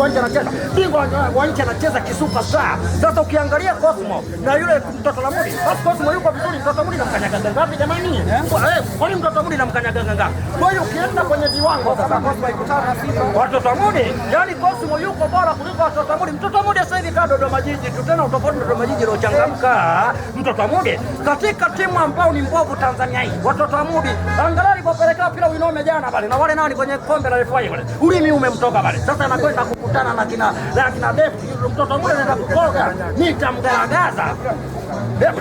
wa nchi anacheza, bingwa wa nchi anacheza kisuperstar. Sasa ukiangalia Cosmo na yule mtoto la Mudi, basi Cosmo yuko vizuri, mtoto Mudi namkanyaga ngapi jamani? Kwani mtoto Mudi namkanyaga ngapi? Kwa hiyo ukienda kwenye viwango sasa Cosmo ikutana na Simba, watoto Mudi, yani Cosmo yuko bora kuliko watoto Mudi. Mtoto Mudi sasa hivi kaa Dodoma Jiji tu, tena utofauti Dodoma Jiji leo changamka. Mtoto Mudi katika timu ambao ni mbovu Tanzania hii, watoto Mudi angalau alipopelekea pila Winome jana pale na wale nao ni kwenye kombe la FA pale, ulimi umemtoka pale. Sasa anakwenda kukutana na kina Defu, mtoto Mudi anaenda kukoga, nitamgaragaza Defu.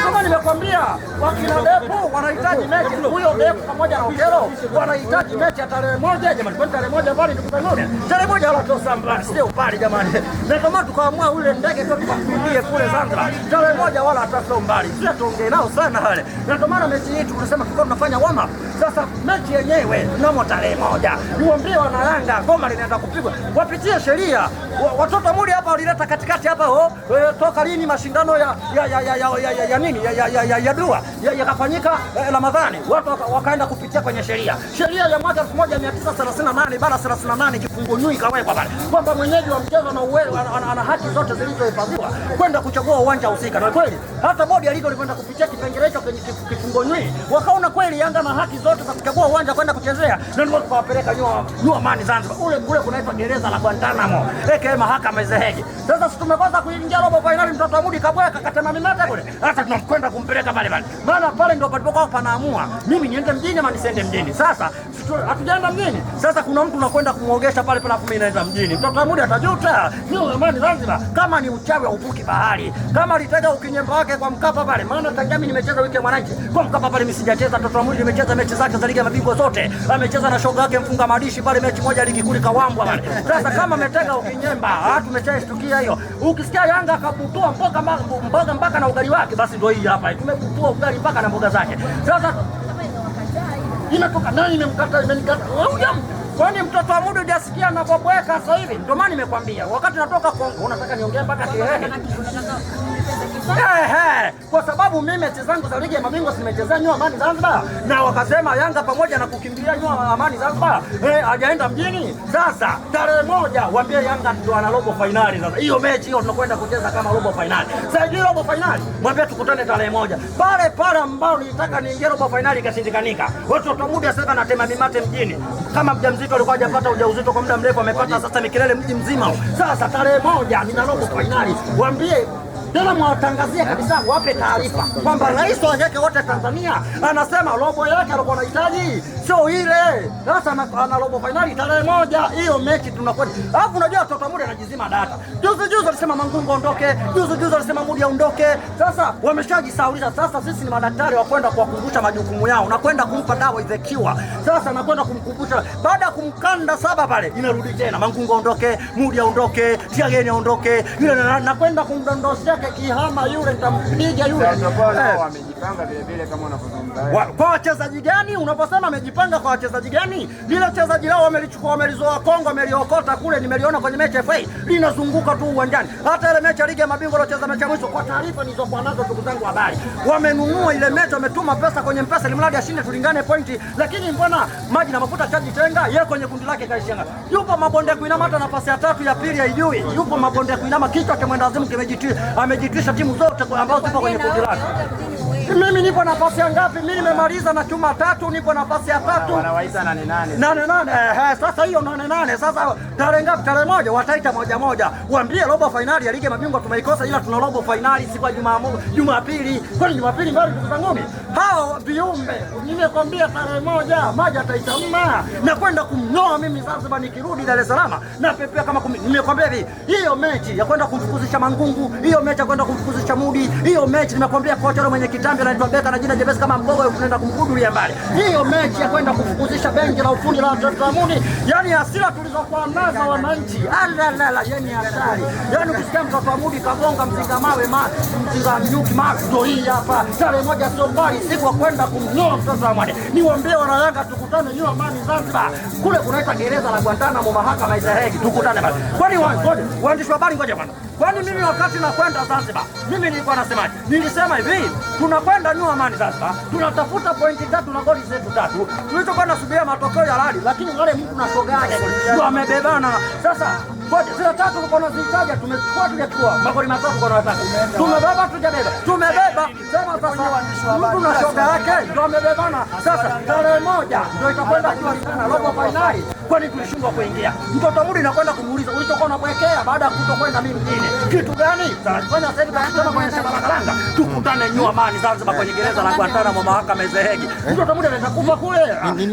Kama nimekwambia wakina Defu wanahitaji mechi, huyo Defu pamoja na Okelo wanahitaji mechi ya tarehe moja jamani. Kwa tarehe moja bali tukutane. Tarehe moja wala tosa mbali, sio pale jamani. Na kama tukaamua ule ndege tu tukamkimbie kule Zanzibar. Tarehe moja wala hata mbali. Sio tuongee nao sana wale. Na ndio maana mechi hii tulisema tulikuwa tunafanya warm up. Sasa mechi yenyewe mnamo tarehe moja. Niwaambie wana Yanga goma linaenda kupigwa. Wapitie sheria. Watoto Mudi hapa walileta katikati hapa toka lini mashindano ya nini ya dua yakafanyika Ramadhani, watu wakaenda kupitia kwenye sheria ya mwaka 1938 bara 38 kifungu nyui kawekwa pale kwamba mwenyeji wa mchezo ana haki zote zilizohifadhiwa kwenda kuchagua uwanja husika. Na kweli hata bodi ya ligi ilikwenda kupitia kipengele hicho kwenye kifungu nyui, wakaona kweli Yanga na haki zote za kuchagua uwanja kwenda kuchezea, na ndio tukawapeleka New Amani Zanzibar. Ule kunaitwa gereza la Guantanamo mahakama Izehegi. Sasa tumekosa kuingia robo finali, mtoto Mudi kabweka katema mimata kule, hata tunakwenda kumpeleka pale. Maana pale ndio palipokuwa panaamua mimi niende mjini ama nisiende mjini. Sasa hatujaenda mjini, sasa kuna mtu unakwenda kumuogesha pale pale, afu mimi naenda mjini. Mtoto Mudi atajuta. New Amani Zanzibar kama ni uchawi uvuki bahari, kama alitaka ukinyemba wake kwa Mkapa pale. Maana tangia mimi nimecheza wiki ya Mwananchi kwa Mkapa pale, mimi sijacheza. Mtoto Mudi nimecheza mechi zake za ligi ya mabingwa zote, amecheza na shoga yake mfunga madishi pale mechi moja ligi kuu Kawambwa pale. Sasa kama ametega ukinyemba, tumeshashtukia hiyo. Ukisikia Yanga akabutua mboga mpaka na ugali wake, basi ndio hii hapa. Tumebutua ugali mpaka na mboga zake. Sasa inatoka nani imemkata imenikata. Kwani mtoto wa Mudi hujasikia anapobweka sasa hivi? Ndio maana nimekwambia wakati natoka Kongo unataka niongee mpaka kihehe. Kwa sababu mimi mechi zangu za ligi ya mabingwa nimechezea New Amani Zanzibar, na wakasema Yanga pamoja na kukimbilia New Amani Zanzibar hajaenda mjini. Sasa tarehe moja waambie Yanga ndio ana robo finali. Sasa hiyo mechi hiyo tunakwenda kucheza kama robo finali. Sasa hiyo robo finali mwambie tukutane tarehe moja pale ambao nilitaka niingie robo finali ikashindikanika. Watu wa Mudi sasa natema mimate mjini kama mjamzito alikuwa hajapata ujauzito kwa muda mrefu, amepata sasa mikelele mji mzima. Sasa tarehe moja nina robo finali, waambie tena mwatangazia kabisa, wape taarifa kwamba rais wa yake wote Tanzania anasema robo yake alikuwa anahitaji sio ile. Sasa ana robo finali tarehe moja, hiyo mechi tunakwenda. Alafu unajua watoto Mudi anajizima data. Juzi alisema Mangungu aondoke, juzi alisema Mudi aondoke. Sasa wameshajisaulisha. Sasa sisi ni madaktari wa kwenda kuwakumbusha majukumu yao na kwenda kumpa dawa izekiwa. Sasa nakwenda kumkumbusha baada ya kumkanda saba pale, inarudi tena Mangungu aondoke, Mudi aondoke, Tiageni aondoke, yule nakwenda kumdondoshia kihama yule, nitampiga yule. Wamejipanga vile vile kama unavyozungumza. Kwa wachezaji gani? Unaposema amejipanga kwa wachezaji gani? Lile wachezaji lao wamelichukua, wamelizoa Kongo, wameliokota kule, nimeliona kwenye mechi FA linazunguka tu uwanjani. Hata ile mechi ya ligi ya mabingwa waliocheza mechi ya mwisho, kwa taarifa nilizokuwa nazo ndugu zangu habari, wamenunua ile mechi, wametuma pesa kwenye mpesa ili mradi ashinde tulingane pointi. Lakini mbona maji na mafuta chaji tenga yeye kwenye kundi lake kaishanga. Yupo mabonde kuinama hata nafasi ya tatu ya pili haijui. Yupo mabonde kuinama kichwa cha mwenda azimu amejitwisha timu zote ambazo zipo kwenye kundi lake. Mimi nipo nafasi ya ngapi? Mimi nimemaliza na chuma 3, nipo nafasi ya 3. Wanawaita 8. Sasa hiyo 8. Sasa tarehe ngapi? Tarehe moja wataita moja. Waambie robo finali ya ligi ya mabingwa tumeikosa, ila tuna robo finali siku ya Jumapili. Kwani Jumapili mbali ndugu zangu? Hao viumbe nimekwambia tarehe moja maji ataitama na kwenda kumnyoa mimi Zanzibar nikirudi Dar es Salaam na pepea kama nimekwambia hivi. Hiyo mechi ya kwenda kumfukuzisha Mangungu, hiyo mechi ya kwenda kumfukuzisha Mudi, hiyo mechi nimekwambia kocha yule mwenye kitambi anaitwa Beka na jina jebesi kama mbogo tunaenda kumkudulia mbali. Hiyo mechi ya kwenda kumfukuzisha benchi la ufundi la Mudi, yani hasira tulizokuwa nazo wananchi. Yani hatari. Yani ukisikia mtoto wa Mudi kagonga mzinga mawe mzinga nyuki mawe ndio hii hapa. Tarehe moja sio mbali siku kwenda kumnyoa mtoto wa Mudi. Niwaambie wana Yanga tukutane New Amani Zanzibar. Kule kunaita gereza la Guantanamo mahakama Izehegi, tukutane pale. Kwani waandishi wa habari ngoja bwana. Kwani mimi wakati nakwenda Zanzibar, mimi nilikuwa nasemaje? Nilisema hivi, tunakwenda New Amani Zanzibar, tunatafuta pointi 3 na goli zetu 3. Tulichokuwa nasubiria matokeo ya rali, lakini wale mtu na shoga yake ndio amebebana. Sasa ngoja zile 3 tulikuwa tunazitaja, tumechukua tujachukua magoli 3 kwa nataka. Tumebeba tujabeba. Tumebeba. Sema sasa mtu na shoga yake ndio amebebana. Sasa tarehe 1 ndio itakwenda kushindana robo finali. Kwani tulishindwa kuingia? Mtoto Mudi nakwenda kumuuliza ulichokuwa unapwekea baada ya kutokwenda mimi mjini. Kitu gani? Tunafanya sasa hivi tunakutana kwenye shamba la karanga. Tukutane New Amani Zanzibar kwenye gereza la Guantanamo mahakama Mezehegi. Mtoto Mudi anaweza kufa kule.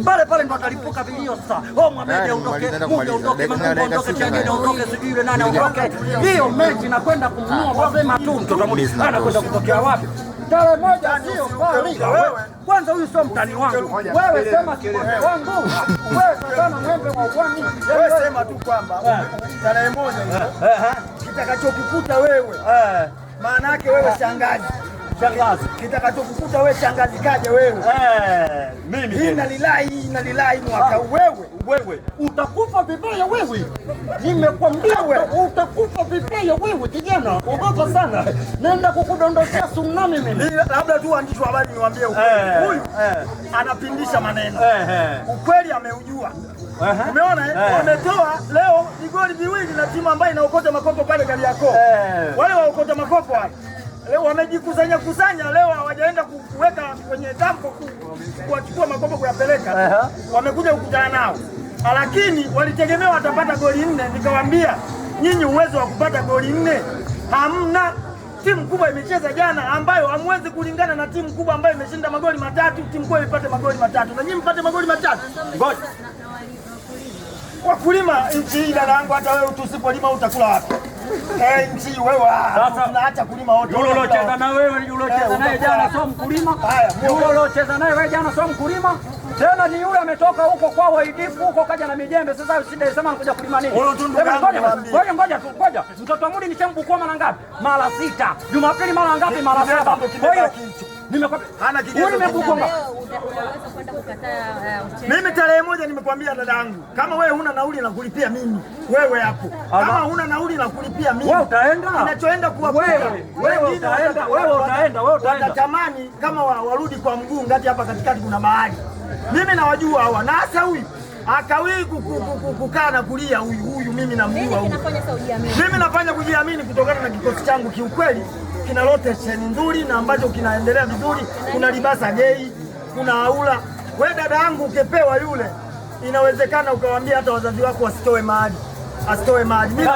Pale ndo atalipuka vilio sasa. Oh Mohamed aondoke, Mungu aondoke, Mungu aondoke, Chageni aondoke, sijui yule nani aondoke. Hiyo mechi nakwenda kumnua wasema tu Mtoto Mudi anakwenda kutokea wapi? Tarehe 1 sio kwa wewe. Kwanza huyu sio mtani wangu. Wewe sema kiongozi wangu. Wewe sana ng'ombe wa kwani. Wewe sema tu kwamba tarehe 1 kitakachokukuta wewe. Maana yake wewe shangazi. Shangazi. Kitakachokukuta wewe shangazi kaje wewe. Mimi inalilahi mwaka wewe utakufa vibaya wewe. Nimekwambia wewe utakufa vibaya wewe kijana. Ogopa sana. Nenda kukudondoshia tsunami mimi. Labda tu waandishi wa habari niwaambie ukweli. Huyu anapindisha maneno. Ukweli ameujua. Umeona wametoa leo vigoli viwili na timu ambayo inaokota makopo pale Kariakoo. Wale waokota makopo wale leo wamejikusanya leo hawajaenda kuweka kwenye dampo kuachukua makopo kuyapeleka. Wamekuja kukutana nao. Lakini walitegemea watapata goli 4. Nikawaambia nyinyi uwezo wa kupata goli 4 hamna. Timu kubwa imecheza jana ambayo hamwezi kulingana na timu kubwa ambayo imeshinda magoli 3, timu kubwa ipate magoli 3 na nyinyi mpate magoli 3. Ngoja. Wakulima nchi hii dada yangu, hata wewe tusipolima utakula wapi? Nchi wewe tunaacha kulima wote. Yule uliocheza na wewe, yule uliocheza naye jana sio mkulima. Yule uliocheza naye wewe jana sio mkulima. Tena ni yule ametoka huko kwa waidifu huko kaja na mijembe. Sasa usije sema anakuja kulima nini? Ngoja. Mtoto Mudi ni chembu kwa mara ngapi? Mara 6. Jumapili mara ngapi? Mara 7. Kwa hiyo hana kigezo. Mimi tarehe 1 nimekwambia dada yangu, kama wewe huna nauli na kulipia mimi, wewe hapo. Kama huna nauli na kulipia mimi, wewe utaenda. Kinachoenda kuwa wewe utaenda. Watatamani kama warudi kwa mguu ngati hapa katikati kuna mahali. Mimi nawajua hawa. Na hasa huyu akawii kukaa na kulia huyu mimi namjua huyu. Mimi nafanya kujiamini kutokana na kikosi changu kiukweli. Kina rotation nzuri na ambacho kinaendelea vizuri. Kuna Libasa Gei, kuna Aula. Wewe dada yangu ukepewa yule, inawezekana ukawaambia hata wazazi wako wasitoe mahali. Asitoe mahali. Mimi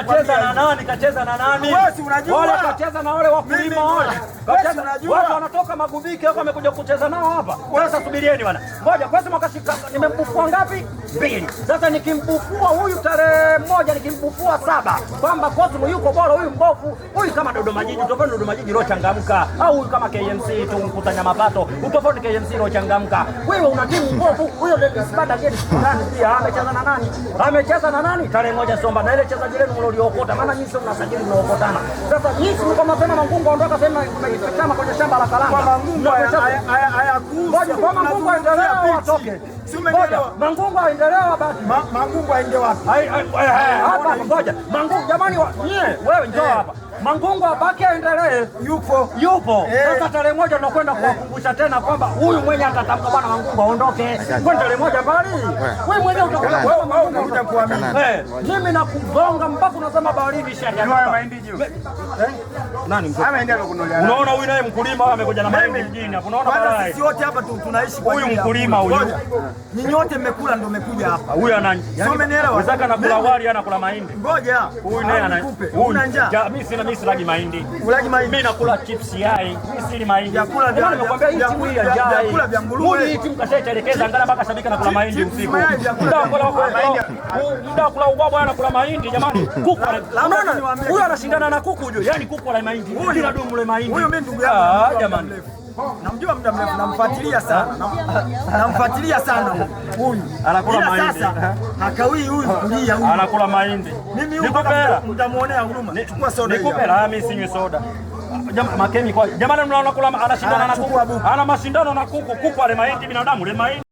kacheza na nani? Wewe si unajua. Wale kacheza na wale wakulima wale. Kacheza watu wanatoka Magubike huko wamekuja kucheza nao hapa. Sasa subirieni bwana. Ngoja kwanza makashika nimembufua ngapi? 2. Sasa nikimbufua huyu tarehe 1 nikimbufua 7 kwamba Cosmo yuko bora huyu mbovu. Huyu kama Dodoma Jiji, utofauti Dodoma Jiji leo changamka. Au huyu kama KMC tu mkutanya mapato, utofauti KMC leo changamka. Wewe una timu mbovu. Huyo Desbada Gedi fulani pia amecheza na nani? Amecheza na nani? Tarehe 1 Somba na ile chezaji lenu mliokota, maana nyinyi sio mnasajili mnaokotana. Sasa nyinyi mko mapema Mangungu aondoka sema kama kwenye shamba la karanga. Kwa Mangungu ngoja kwa Mangungu aendelee watoke. Ngoja Mangungu aendelee basi. Mangungu aende wapi? Hapa ngoja. Mangungu jamani wewe njoo hapa. Mangungu abaki aendelee. Yupo. Sasa tarehe 1 tunakwenda kuwakumbusha tena kwamba huyu mwenye atatamka bwana Mangungu aondoke. Kwa tarehe 1 mbali. Wewe mwenyewe utakuja wewe Mangungu utakuamini. Mimi nakugonga mpaka unasema baridi shaka. Ndio mahindi juu. Nani mko? Unaona huyu naye mkulima amekuja na mahindi mjini hapo. Unaona balaa. Sisi wote hapa tunaishi kwa huyu mkulima huyu. Nyinyi wote mmekula ndio mmekuja hapa. Huyu ana wezaka anakula wali anakula mahindi. Ngoja. Huyu naye ana. Una njaa. Mimi silagi mahindi. Ulagi mahindi. Mimi nakula chips yai. Mimi sili mahindi. Vyakula vya nimekwambia hii timu hii ya jai. Vyakula vya nguruwe. Hii timu kashaitelekeza angalia mpaka shabika nakula mahindi usiku. Muda kula ubwabwa anakula mahindi jamani. Kuku. Unaona? Huyu anashindana na kuku huyo. Yaani kuku la mahindi. Bila dumu la mahindi. Huyo mimi ndugu yangu jamani. Namjua muda mrefu, namfuatilia sana huyu. Anakula mahindi. Sasa hakawii huyu kulia huyu. Anakula mahindi. Mimi huyu mtamuonea huruma. Chukua soda. Nikupe la mimi sinywe soda. Makemi kwa jamani mnaona kula anashindana na kuku. Ana mashindano na kuku, kuku ale mahindi binadamu le mahindi.